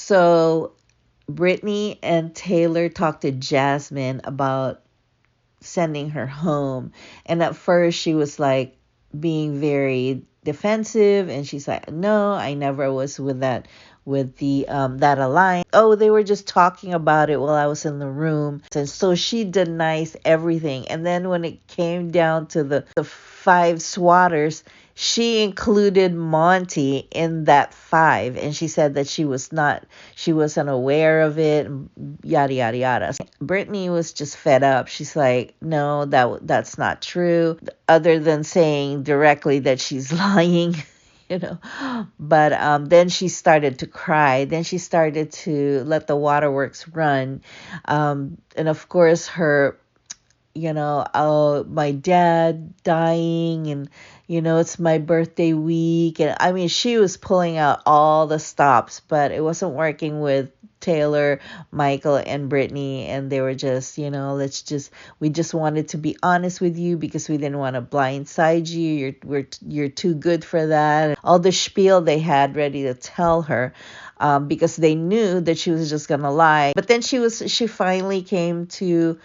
So Brittany and Taylor talked to Jasmine about sending her home. And at first she was like being very defensive, and she's like, no, I never was with the that alliance. Oh, they were just talking about it while I was in the room. And so she denies everything. And then when it came down to the five swatters, she included Monty in that five, and she said that she wasn't aware of it, yada yada yada. Brittany was just fed up. She's like, no, that's not true, other than saying directly that she's lying. you know but then she started to cry. Then she started to let the waterworks run. And of course her, oh, my dad dying, and it's my birthday week. And I mean, she was pulling out all the stops, but it wasn't working with Taylor, Michael, and Brittany. And they were just, we just wanted to be honest with you because we didn't want to blindside you. You're too good for that. All the spiel they had ready to tell her. Because they knew that she was just gonna lie. But then she finally came to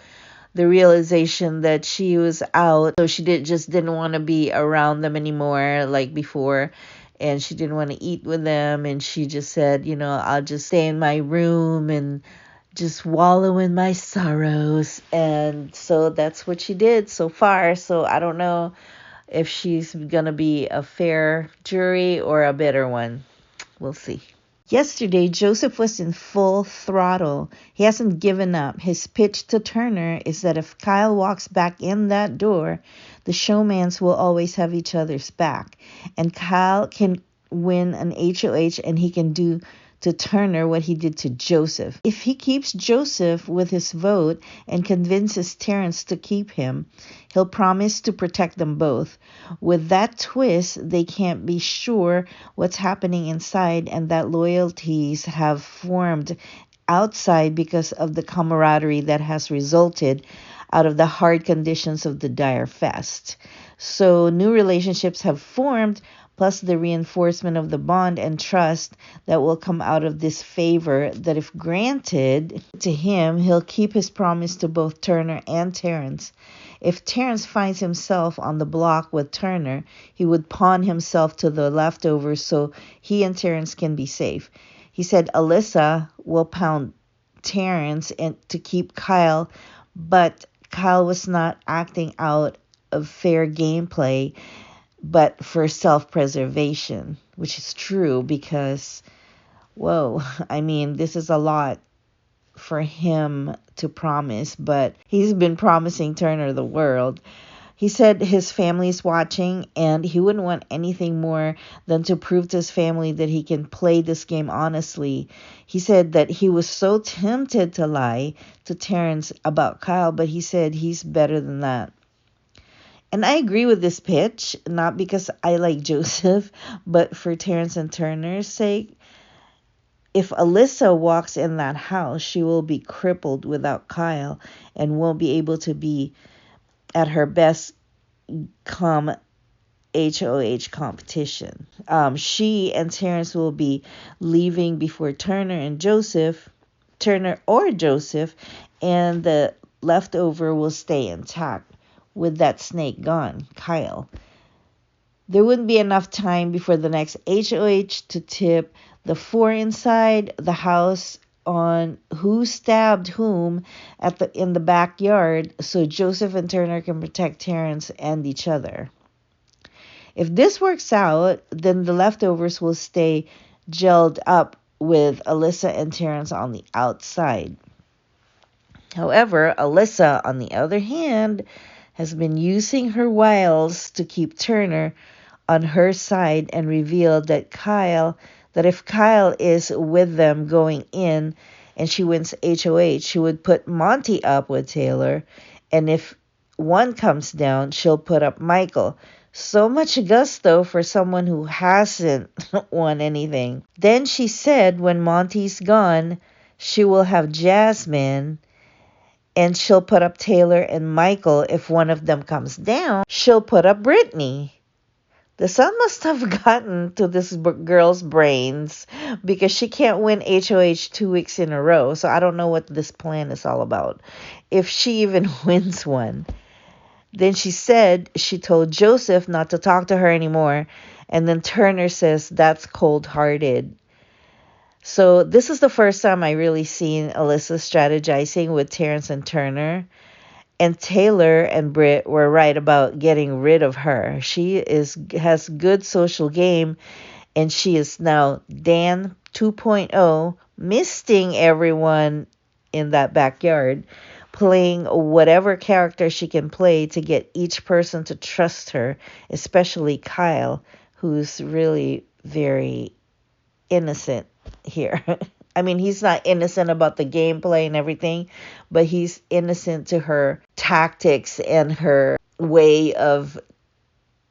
the realization that she was out. So she didn't want to be around them anymore like before. And she didn't want to eat with them. And she just said, I'll just stay in my room and just wallow in my sorrows. And so that's what she did so far. So I don't know if she's going to be a fair jury or a bitter one. We'll see. Yesterday, Joseph was in full throttle. He hasn't given up. His pitch to Turner is that if Kyle walks back in that door, the showmans will always have each other's back. And Kyle can win an HOH, and he can do to Turner what he did to Joseph. If he keeps Joseph with his vote and convinces Terrence to keep him, he'll promise to protect them both. With that twist, they can't be sure what's happening inside, and that loyalties have formed outside because of the camaraderie that has resulted out of the hard conditions of the Dire Fest. So new relationships have formed, plus the reinforcement of the bond and trust that will come out of this favor that, if granted to him, he'll keep his promise to both Turner and Terrence. If Terrence finds himself on the block with Turner, he would pawn himself to the leftovers so he and Terrence can be safe. He said Alyssa will pound Terrence and to keep Kyle, but Kyle was not acting out of fair gameplay, but for self-preservation, which is true because, whoa, I mean, this is a lot for him to promise, but he's been promising Turner the world. He said his family's watching, and he wouldn't want anything more than to prove to his family that he can play this game honestly. He said that he was so tempted to lie to Terrence about Kyle, but he said he's better than that. And I agree with this pitch, not because I like Joseph, but for Terrence and Turner's sake. If Alyssa walks in that house, she will be crippled without Kyle and won't be able to be at her best come HOH competition. She and Terrence will be leaving before Turner or Joseph, and the leftover will stay intact. With that snake gone, Kyle. There wouldn't be enough time before the next HOH to tip the four inside the house on who stabbed whom in the backyard, so Joseph and Turner can protect Terrence and each other. If this works out, then the leftovers will stay gelled up with Alyssa and Terrence on the outside. However, Alyssa, on the other hand, has been using her wiles to keep Turner on her side and revealed that if Kyle is with them going in and she wins HOH, she would put Monty up with Taylor, and if one comes down, she'll put up Michael. So much gusto for someone who hasn't won anything. Then she said when Monty's gone, she will have Jasmine, and she'll put up Taylor and Michael. If one of them comes down, she'll put up Brittany. The sun must have gotten to this girl's brains because she can't win HOH 2 weeks in a row. So I don't know what this plan is all about. If she even wins one. Then she said she told Joseph not to talk to her anymore. And then Turner says that's cold hearted. So this is the first time I really seen Alyssa strategizing with Terrence and Turner. And Taylor and Britt were right about getting rid of her. She has good social game, and she is now Dan 2.0, misting everyone in that backyard, playing whatever character she can play to get each person to trust her, especially Kyle, who's really very innocent here. I mean, he's not innocent about the gameplay and everything, but he's innocent to her tactics and her way of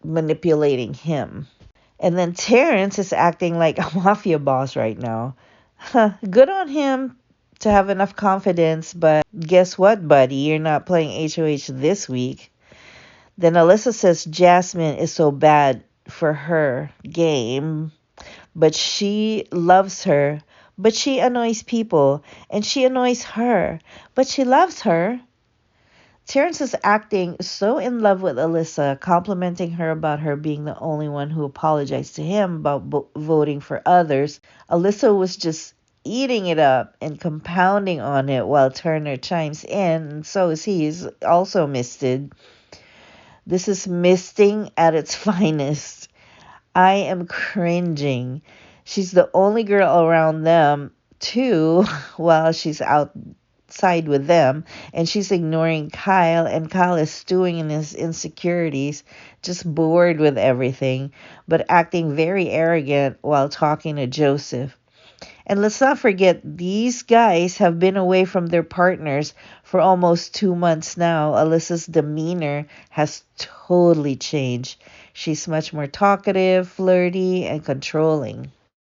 manipulating him. And then Terrence is acting like a mafia boss right now. Huh, good on him to have enough confidence, but guess what, buddy? You're not playing HOH this week. Then Alyssa says Jasmine is so bad for her game, but she loves her, but she annoys people, and she annoys her, but she loves her. Terrence is acting so in love with Alyssa, complimenting her about her being the only one who apologized to him about voting for others. Alyssa was just eating it up and compounding on it while Turner chimes in, and so is he. He's also misted. This is misting at its finest. I am cringing. She's the only girl around them, too, while she's outside with them. And she's ignoring Kyle. And Kyle is stewing in his insecurities, just bored with everything, but acting very arrogant while talking to Joseph. And let's not forget, these guys have been away from their partners for almost 2 months now. Alyssa's demeanor has totally changed. She's much more talkative, flirty, and controlling.